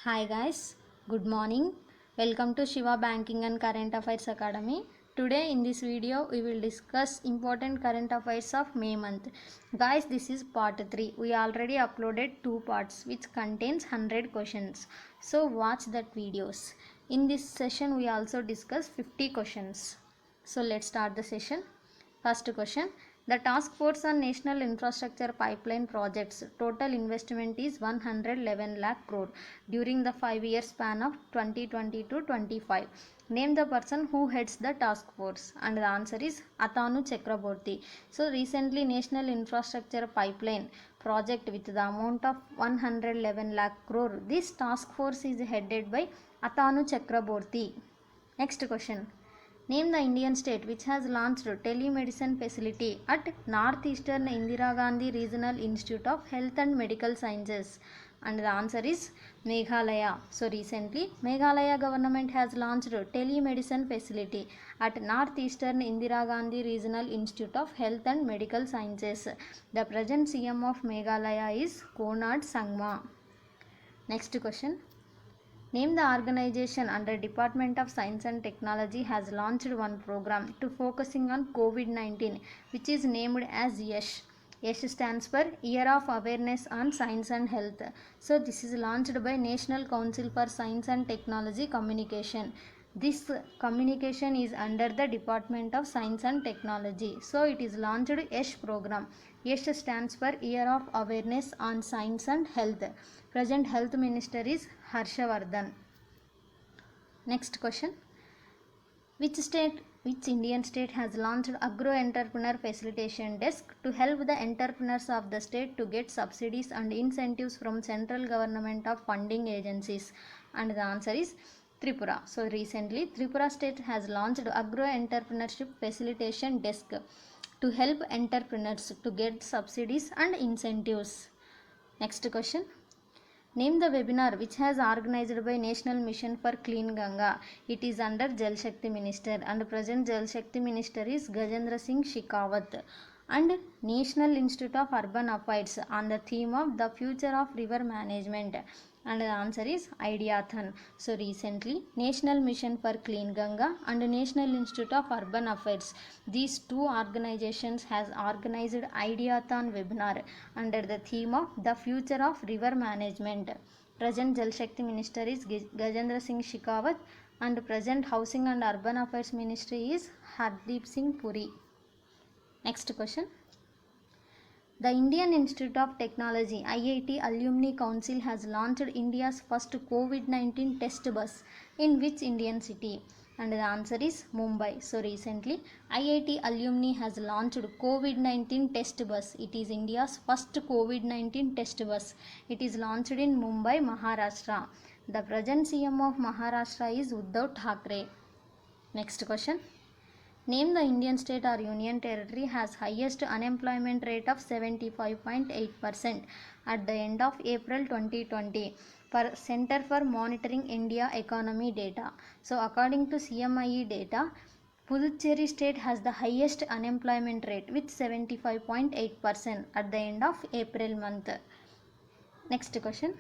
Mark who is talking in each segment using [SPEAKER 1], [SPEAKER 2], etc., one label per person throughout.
[SPEAKER 1] Hi guys, good morning. Welcome to Shiva Banking and Current Affairs Academy. Today in this video we will discuss important current affairs of May month. Guys, this is part 3. We already uploaded 2 parts which contains 100 questions. So watch that videos. In this session we also discuss 50 questions. So let's start the session. First question. The Task Force on National Infrastructure Pipeline Projects total investment is 111 lakh crore during the 5-year span of 2020 to 25. Name the person who heads the task force, and the answer is Atanu Chakraborty. So recently National Infrastructure Pipeline project with the amount of 111 lakh crore. This task force is headed by Atanu Chakraborty. Next question. Name the Indian state which has launched telemedicine facility at Northeastern Indira Gandhi Regional Institute of Health and Medical Sciences. And the answer is Meghalaya. So recently Meghalaya government has launched telemedicine facility at Northeastern Indira Gandhi Regional Institute of Health and Medical Sciences. The present CM of Meghalaya is Konark Sangma. Next question. Name the organization under Department of Science and Technology has launched one program to focusing on COVID-19 which is named as YESH. YESH stands for Year of Awareness on Science and Health. So this is launched by National Council for Science and Technology Communication. This communication is under the Department of Science and Technology. So it is launched YESH program. YESH stands for Year of Awareness on Science and Health. Present Health Minister is Harshavardhan. Next question. Which Indian state has launched Agro Entrepreneur Facilitation Desk to help the entrepreneurs of the state to get subsidies and incentives from central government of funding agencies? And the answer is Tripura. So recently Tripura state has launched Agro Entrepreneurship Facilitation Desk to help entrepreneurs to get subsidies and incentives. Next question. Name the webinar which has organized by National Mission for Clean Ganga. It is under Jal Shakti Minister, and present Jal Shakti Minister is Gajendra Singh Shekhawat. And National Institute of Urban Affairs on the theme of the future of river management. And the answer is Ideathon. So recently National Mission for Clean Ganga and National Institute of Urban Affairs, these two organizations has organized Ideathon webinar under the theme of the future of river management. Present Jal Shakti Minister is Gajendra Singh Shekhawat, and present Housing and Urban Affairs Ministry is Hardeep Singh Puri. Next question. The Indian Institute of Technology IIT Alumni Council has launched India's first COVID-19 test bus in which Indian city? And the answer is Mumbai. So recently IIT Alumni has launched COVID-19 test bus. It is India's first COVID-19 test bus. It is launched in Mumbai, Maharashtra. The present CM of Maharashtra is Uddhav Thackeray. Next question. Name the Indian state or union territory has highest unemployment rate of 75.8% at the end of April 2020 per Center for Monitoring India Economy data. So according to CMIE data, Puducherry state has the highest unemployment rate with 75.8% at the end of April month. Next question.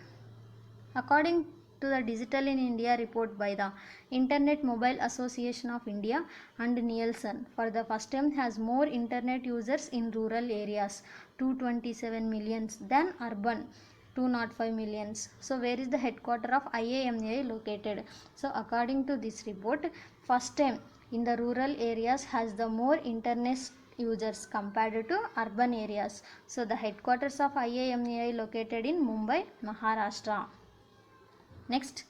[SPEAKER 1] According to the Digital in India report by the Internet Mobile Association of India and Nielsen, for the first time has more internet users in rural areas, 227 millions, than urban, 205 millions. So where is the headquarter of IAMA located? So according to this report, first time in the rural areas has the more internet users compared to urban areas. So the headquarters of IAMA located in Mumbai, Maharashtra. Next,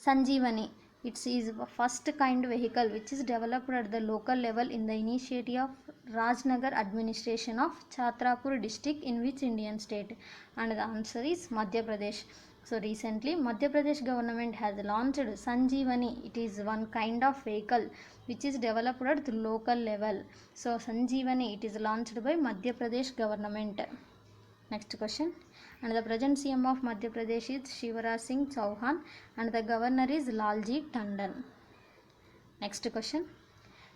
[SPEAKER 1] Sanjeevani. It is the first kind vehicle which is developed at the local level in the initiative of Rajnagar administration of Chhatrapur district in which Indian state? And the answer is Madhya Pradesh. So recently Madhya Pradesh government has launched Sanjeevani. It is one kind of vehicle which is developed at the local level. So Sanjeevani, it is launched by Madhya Pradesh government. Next question. And the present CM of Madhya Pradesh is Shivraj Singh Chauhan, and the governor is Lalji Tandon. Next question.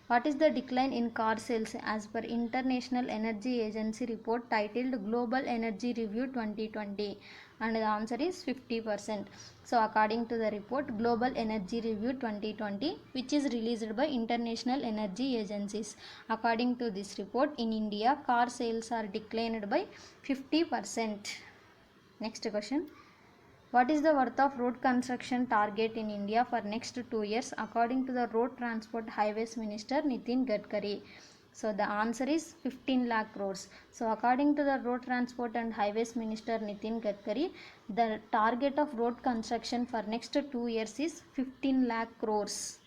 [SPEAKER 1] What is the decline in car sales as per International Energy Agency report titled Global Energy Review 2020? And the answer is 50%. So according to the report Global Energy Review 2020, which is released by International Energy Agencies, according to this report, in India car sales are declined by 50%. Next question. What is the worth of road construction target in India for next 2 years according to the Road Transport Highways Minister Nitin Gadkari? So the answer is 15 lakh crores. So according to the Road Transport and Highways Minister Nitin Gadkari, the target of road construction for next 2 years is 15 lakh crores.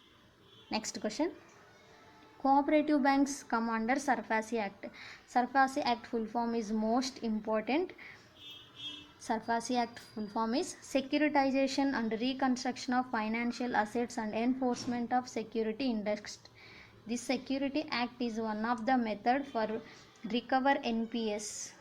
[SPEAKER 1] Next question. Cooperative banks come under SARFAESI Act. SARFAESI Act full form is most important. SARFAESI Act full form is Securitization and Reconstruction of Financial Assets and Enforcement of Security Interest. This Security Act is one of the method for recover NPS.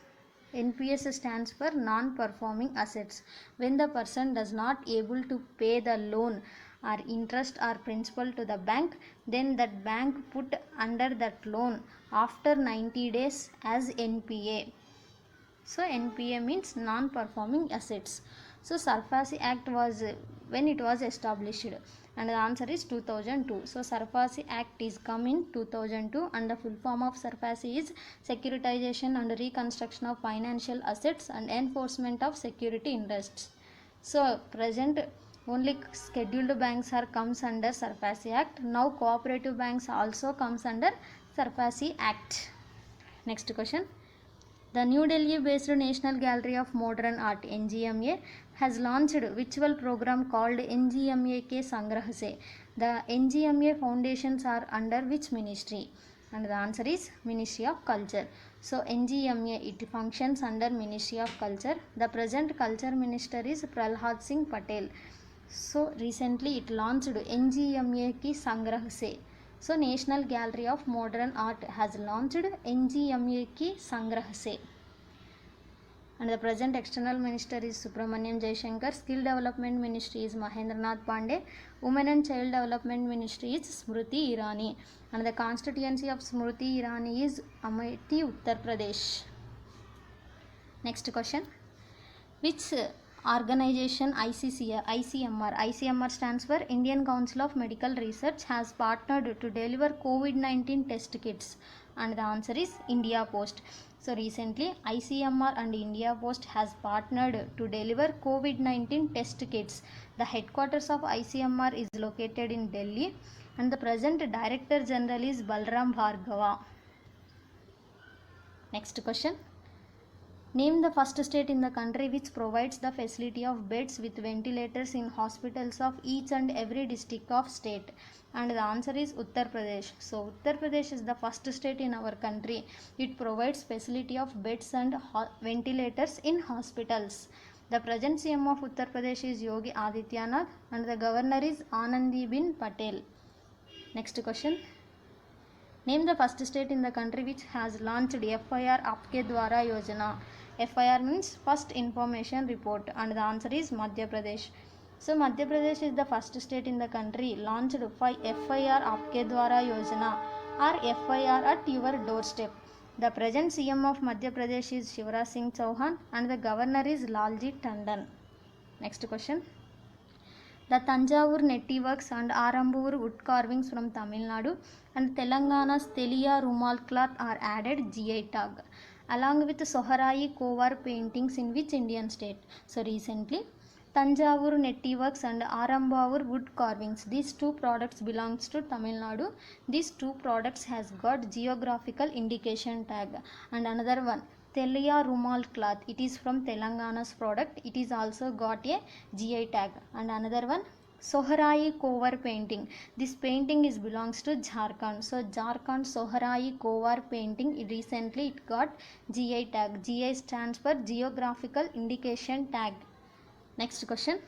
[SPEAKER 1] NPS stands for non-performing assets. When the person does not able to pay the loan or interest or principal to the bank, then that bank put under that loan after 90 days as NPA. So NPA means non-performing assets. So SARFAESI Act was when it was established, and the answer is 2002. So SARFAESI Act is come in 2002, and the full form of SARFAESI is Securitization and Reconstruction of Financial Assets and Enforcement of Security Interests. So present only scheduled banks are comes under SARFAESI Act. Now cooperative banks also comes under SARFAESI Act. Next question. The New Delhi-based National Gallery of Modern Art (NGMA) has launched a virtual program called NGMA Ke Sangrah Se. The NGMA foundations are under which ministry? And the answer is Ministry of Culture. So NGMA, it functions under Ministry of Culture. The present Culture Minister is Prahlad Singh Patel. So recently it launched NGMA Ki Sangrah Se. So National Gallery of Modern Art has launched NGMA Ki Sangrah Se. And the present External Minister is Subramaniam Jaishankar. Skill Development Ministry is Mahendranath Pandey. Women and Child Development Ministry is Smriti Irani. And the constituency of Smriti Irani is Amethi, Uttar Pradesh. Next question. Which organization ICMR stands for Indian Council of Medical Research has partnered to deliver COVID-19 test kits? And the answer is India Post. So recently ICMR and India Post has partnered to deliver COVID-19 test kits. The headquarters of ICMR is located in Delhi, and the present Director General is Balram Bhargava. Next question. Name the first state in the country which provides the facility of beds with ventilators in hospitals of each and every district of state. And the answer is Uttar Pradesh. So Uttar Pradesh is the first state in our country. It provides facility of beds and ventilators in hospitals. The present CM of Uttar Pradesh is Yogi Adityanath, and the governor is Anandibin Patel. Next question. Name the first state in the country which has launched FIR Aapke Dwara Yojana. FIR means First Information Report, and the answer is Madhya Pradesh. So Madhya Pradesh is the first state in the country launched FIR Aapke Dwara Yojana, or FIR at your doorstep. The present CM of Madhya Pradesh is Shivraj Singh Chauhan, and the governor is Lalji Tandon. Next question. The Tanjavur Netti works and Arambur wood carvings from Tamil Nadu and Telangana's Telia Rumal cloth are added GI tag, along with Soharai Kovar paintings in which Indian state? So recently Tanjavur Netti works and Arambur wood carvings, these two products belongs to Tamil Nadu. These two products has got geographical indication tag. And another one, Telia Rumal cloth, it is from Telangana's product, it is also got a GI tag. And another one, Soharai Kovar painting, this painting is belongs to Jharkhand. So Jharkhand Soharai Kovar painting, recently it got GI tag. GI stands for geographical indication tag. Next question.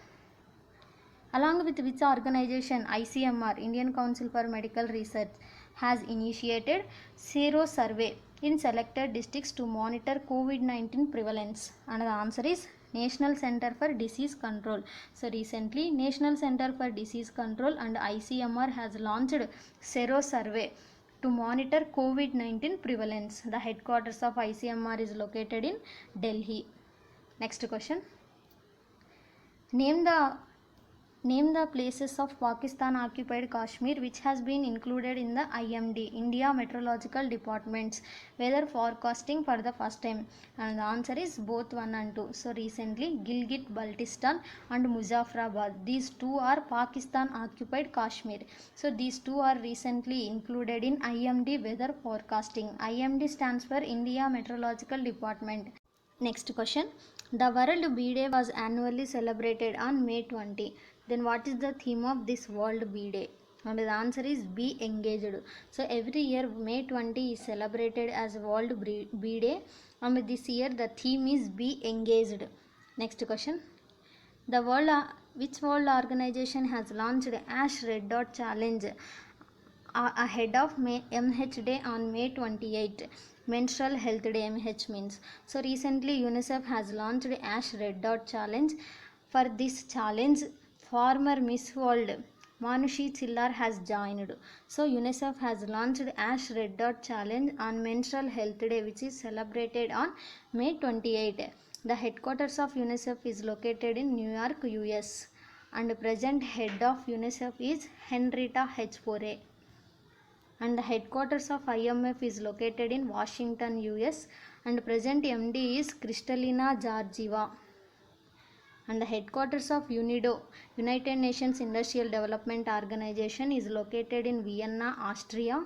[SPEAKER 1] Along with which organization ICMR, Indian Council for Medical Research, has initiated Sero survey in selected districts to monitor COVID-19 prevalence? And the answer is National Center for Disease Control. So recently National Center for Disease Control and ICMR has launched Sero survey to monitor COVID-19 prevalence. The headquarters of ICMR is located in Delhi. Next question. Name the places of Pakistan occupied Kashmir which has been included in the IMD, India Meteorological Department's weather forecasting for the first time. And the answer is both 1 and 2. So recently Gilgit-Baltistan and Muzaffarabad, these two are Pakistan occupied Kashmir. So these two are recently included in IMD weather forecasting. IMD stands for India Meteorological Department. Next question. The World Bee Day was annually celebrated on May 20. Then what is the theme of this World Bee Day? And the answer is Be Engaged. So every year May 20 is celebrated as World Bee Day, and this year the theme is Be Engaged. Next question. Which world organization has launched Ash Red Dot Challenge ahead of MH Day on May 28? Menstrual Health Day, MH means. So recently UNICEF has launched Ash Red Dot Challenge. For this challenge, former Miss World Manushi Chillar has joined. So UNICEF has launched Ash Red Dot Challenge on Menstrual Health Day, which is celebrated on May 28. The headquarters of UNICEF is located in New York, US, and the present head of UNICEF is Henrietta H. Fore. And the headquarters of IMF is located in Washington, US, and present MD is Kristalina Georgieva. And the headquarters of UNIDO, United Nations Industrial Development Organization, is located in Vienna, Austria.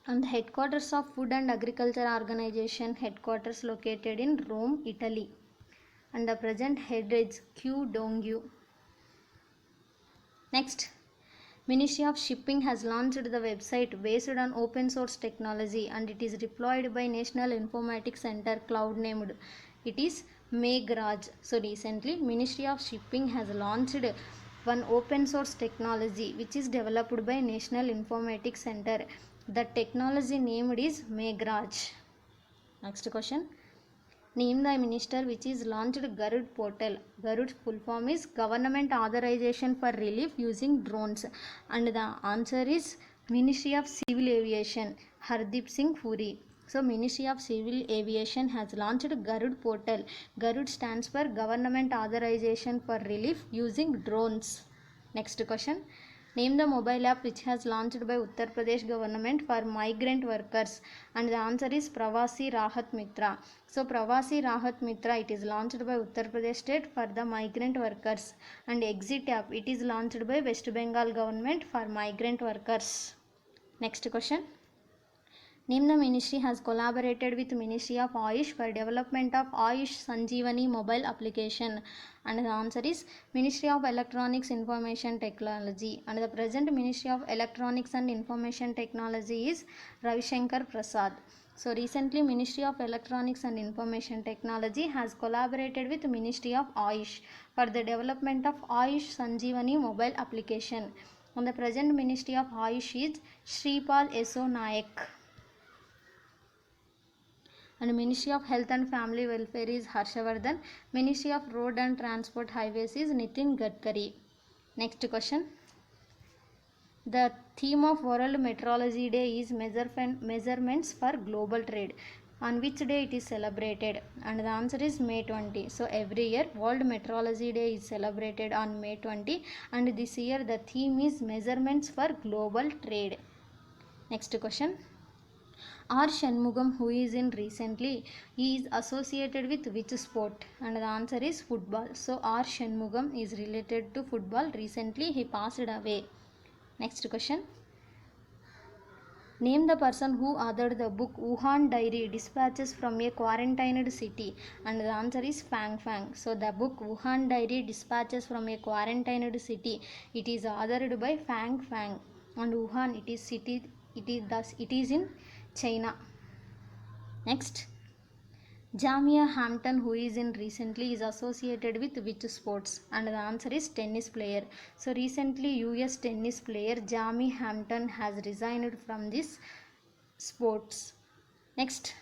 [SPEAKER 1] And the headquarters of Food and Agriculture Organization headquarters located in Rome, Italy. And the present head is Q Dongyu. Next. Ministry of Shipping has launched the website based on open source technology, and it is deployed by National Informatics Center cloud named. It is Meghraj. So recently Ministry of Shipping has launched one open source technology which is developed by National Informatics Center. The technology named is Meghraj. Next question. Name the minister which is launched Garud portal. Garud full form is Government Authorization for Relief Using Drones, and the answer is Ministry of Civil Aviation, Hardeep Singh Puri. So Ministry of Civil Aviation has launched Garud portal. Garud stands for Government Authorization for Relief Using Drones. Next question. Name the mobile app which has launched by Uttar Pradesh government for migrant workers, and the answer is Pravasi Rahat Mitra. So Pravasi Rahat Mitra, it is launched by Uttar Pradesh state for the migrant workers. And Exit app, it is launched by West Bengal government for migrant workers. Next question. Name the ministry has collaborated with Ministry of Ayush for development of Ayush Sanjeevani mobile application, and the answer is Ministry of Electronics Information Technology. And the present Ministry of Electronics and Information Technology is Ravi Shankar Prasad. So recently Ministry of Electronics and Information Technology has collaborated with Ministry of Ayush for the development of Ayush Sanjeevani mobile application. And the present Ministry of Ayush is Shripal Yeso Nayak. And Ministry of Health and Family Welfare is Harshavardhan. Ministry of Road and Transport Highways is Nitin Gadkari. Next question. The theme of World Meteorology Day is measurements for global trade. On which day it is celebrated? And the answer is May 20. So every year World Meteorology Day is celebrated on May 20, and this year the theme is measurements for global trade. Next question. R. Shanmugam, who is in recently, he is associated with which sport? And the answer is football. So R. Shanmugam is related to football. Recently he passed away. Next question. Name the person who authored the book Wuhan Diary, Dispatches from a Quarantined City, and the answer is Fang Fang. So the book Wuhan Diary, Dispatches from a Quarantined City, it is authored by Fang Fang, and Wuhan, it is in China. Next. Jamia Hampton, who is in recently, is associated with which sports? And the answer is tennis player. So recently US tennis player Jamie Hampton has resigned from this sports. Next.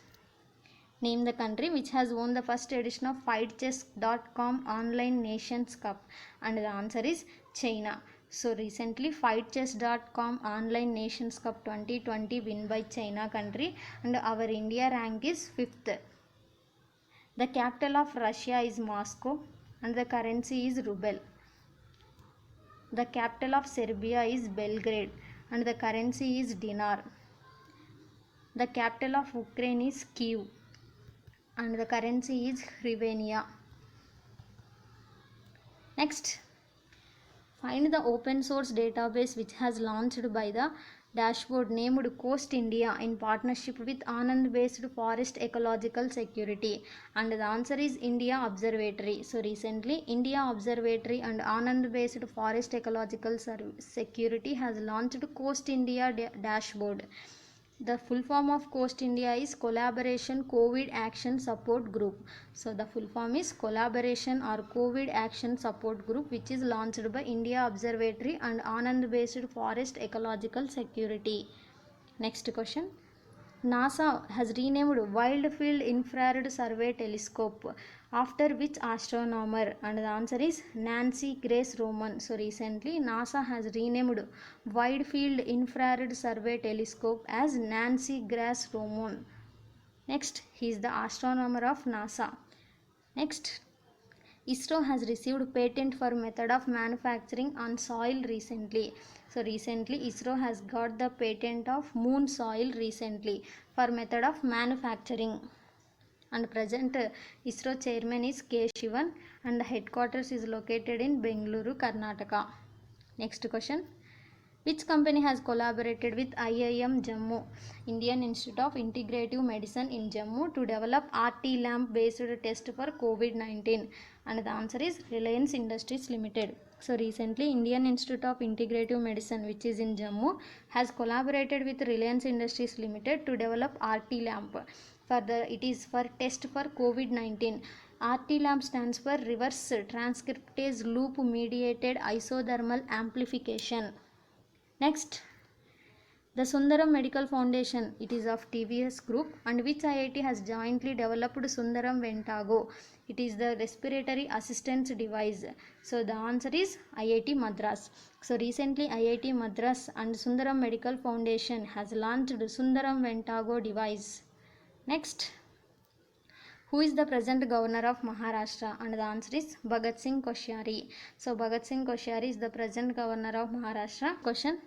[SPEAKER 1] Name the country which has won the first edition of FightChess.com Online Nations Cup, and the answer is China. So recently fightchess.com online Nations Cup 2020 win by China country, and our India rank is 5th. The capital of Russia is Moscow and the currency is ruble. The capital of Serbia is Belgrade and the currency is dinar. The capital of Ukraine is Kyiv and the currency is hryvnia. Next, find the open source database which has launched by the dashboard named Coast India in partnership with Anand based Forest Ecological Security, and the answer is India Observatory. So recently India Observatory and Anand based Forest Ecological Security has launched Coast India dashboard. The full form of Coast India is Collaboration COVID Action Support Group. So the full form is Collaboration or COVID Action Support Group, which is launched by India Observatory and Anand based Forest Ecological Security. Next question. NASA has renamed Wide Field Infrared Survey Telescope after which astronomer? And the answer is Nancy Grace Roman. So recently NASA has renamed Wide Field Infrared Survey Telescope as Nancy Grace Roman. Next, he is the astronomer of NASA. Next, ISRO has received patent for method of manufacturing on soil recently. So recently ISRO has got the patent of moon soil recently for method of manufacturing. And present ISRO chairman is K. Shivan and the headquarters is located in Bengaluru, Karnataka. Next question. Which company has collaborated with IIM Jammu, Indian Institute of Integrative Medicine in Jammu, to develop RT-LAMP based test for COVID-19? And the answer is Reliance Industries Limited. So recently Indian Institute of Integrative Medicine, which is in Jammu, has collaborated with Reliance Industries Limited to develop RT-LAMP. It is for test for COVID-19. RT-LAMP stands for reverse transcriptase loop mediated isothermal amplification. Next, the Sundaram Medical Foundation, it is of TVS Group, and which IIT has jointly developed Sundaram Ventago. It is the respiratory assistance device. So the answer is IIT Madras. So recently IIT Madras and Sundaram Medical Foundation has launched Sundaram Ventago device. Next, who is the present governor of Maharashtra? And the answer is Bhagat Singh Koshyari. So Bhagat Singh Koshyari is the present governor of Maharashtra. Question.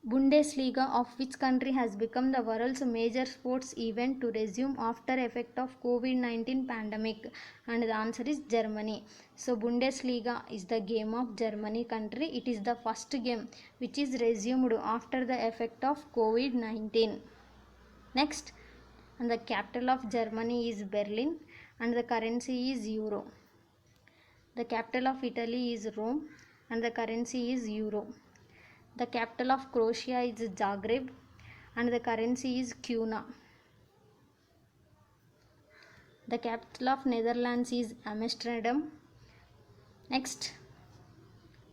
[SPEAKER 1] Bundesliga of which country has become the world's major sports event to resume after effect of COVID-19 pandemic? And the answer is Germany. So Bundesliga is the game of Germany country. It is the first game which is resumed after the effect of COVID-19. Next, and the capital of Germany is Berlin and the currency is euro. The capital of Italy is Rome and the currency is euro. The capital of Croatia is Zagreb and the currency is kuna. The capital of Netherlands is Amsterdam. Next,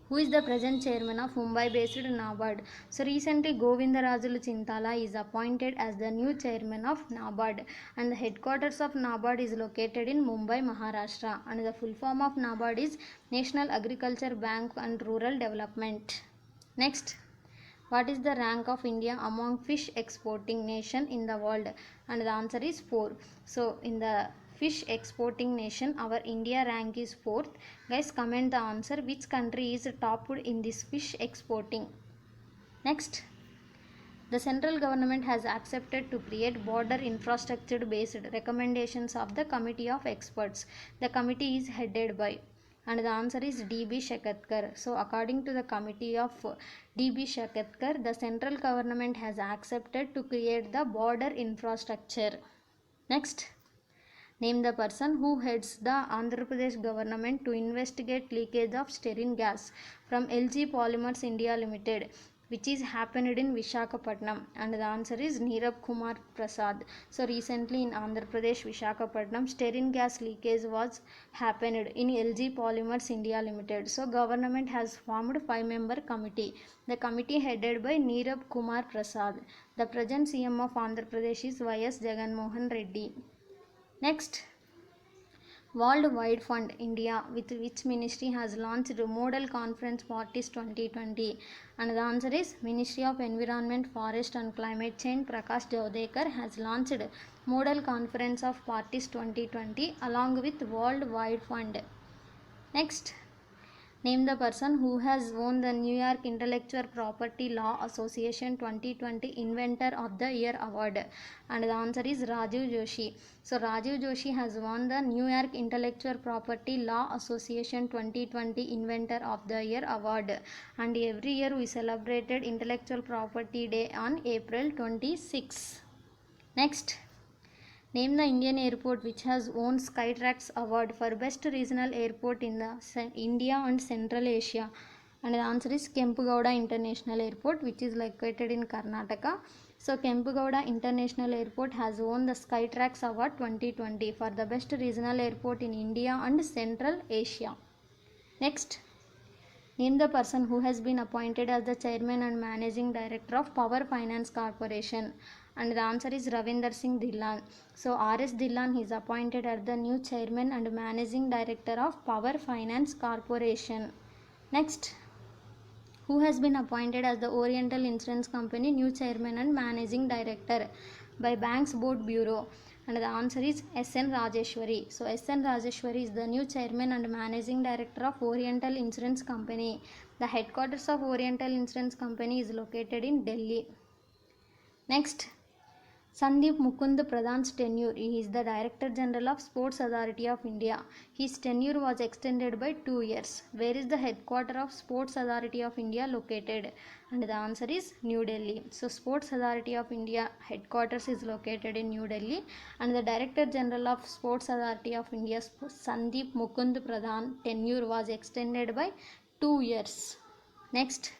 [SPEAKER 1] who is the present chairman of Mumbai based NABARD? So recently Govindarajulu Chintala is appointed as the new chairman of NABARD, and the headquarters of NABARD is located in Mumbai, Maharashtra, and the full form of NABARD is National Agriculture Bank and Rural Development. Next, what is the rank of India among fish exporting nation in the world? And the answer is 4. So in the fish exporting nation, our India rank is 4th. Guys, comment the answer which country is topped in this fish exporting. Next, the central government has accepted to create border infrastructure based recommendations of the committee of experts. The committee is headed by, and the answer is D.B. Shekatkar. So according to the committee of D.B. Shekatkar, the central government has accepted to create the border infrastructure. Next, name the person who heads the Andhra Pradesh government to investigate leakage of stearine gas from LG Polymers India Limited, which is happened in Visakhapatnam, and the answer is Nirab Kumar Prasad. So recently in Andhra Pradesh, Visakhapatnam, stearine gas leakage was happened in LG Polymers India Limited. So government has formed 5-member committee. The committee headed by Nirab Kumar Prasad. The present CM of Andhra Pradesh is Y.S. Jagan Mohan Reddy. Next, World Wide Fund India, with which ministry has launched Model Conference Parties 2020? And the answer is Ministry of Environment, Forest and Climate Change. Prakash Javadekar has launched Model Conference of Parties 2020 along with World Wide Fund. Next, name the person who has won the New York Intellectual Property Law Association 2020 Inventor of the Year Award. And the answer is Rajiv Joshi. So Rajiv Joshi has won the New York Intellectual Property Law Association 2020 Inventor of the Year Award. And every year we celebrated Intellectual Property Day on April 26. Next, name the Indian airport which has won Skytrax Award for Best Regional Airport in the India and Central Asia. And the answer is Kempegowda International Airport, which is located in Karnataka. So Kempegowda International Airport has won the Skytrax Award 2020 for the Best Regional Airport in India and Central Asia. Next, name the person who has been appointed as the Chairman and Managing Director of Power Finance Corporation. And the answer is Ravinder Singh Dhillon. So R.S. Dhillon is appointed as the new Chairman and Managing Director of Power Finance Corporation. Next, who has been appointed as the Oriental Insurance Company new Chairman and Managing Director by Banks Board Bureau? And the answer is S.N. Rajeshwari. So S.N. Rajeshwari is the new Chairman and Managing Director of Oriental Insurance Company. The headquarters of Oriental Insurance Company is located in Delhi. Next, Sandeep Mukund Pradhan's tenure. He is the Director General of Sports Authority of India. His tenure was extended by 2 years. Where is the headquarters of Sports Authority of India located? And the answer is New Delhi. So Sports Authority of India headquarters is located in New Delhi, and the Director General of Sports Authority of India, Sandeep Mukund Pradhan, tenure was extended by 2 years. Next,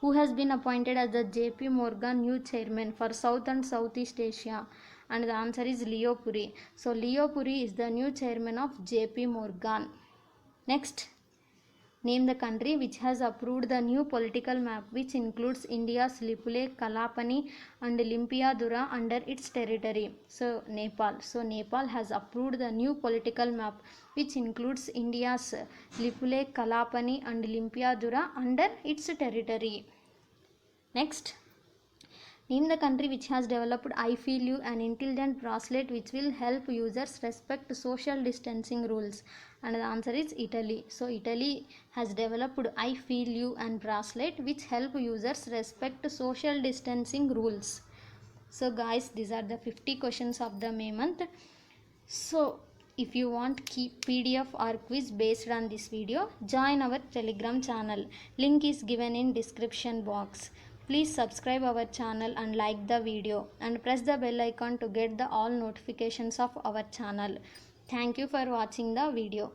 [SPEAKER 1] who has been appointed as the JP Morgan new chairman for South and Southeast Asia? And the answer is Leo Puri. So Leo Puri is the new chairman of JP Morgan. Next, name the country which has approved the new political map which includes India's Lipule, Kalapani and Limpiadura under its territory. So Nepal. So Nepal has approved the new political map which includes India's Lipule, Kalapani and Limpiadura under its territory. Next, name the country which has developed I Feel You, an intelligent bracelet which will help users respect social distancing rules. And the answer is Italy. So Italy has developed I Feel You and bracelet which help users respect social distancing rules. So guys, these are the 50 questions of the May month. So if you want PDF or quiz based on this video, join our Telegram channel. Link is given in description box. Please subscribe our channel and like the video and press the bell icon to get the all notifications of our channel. Thank you for watching the video.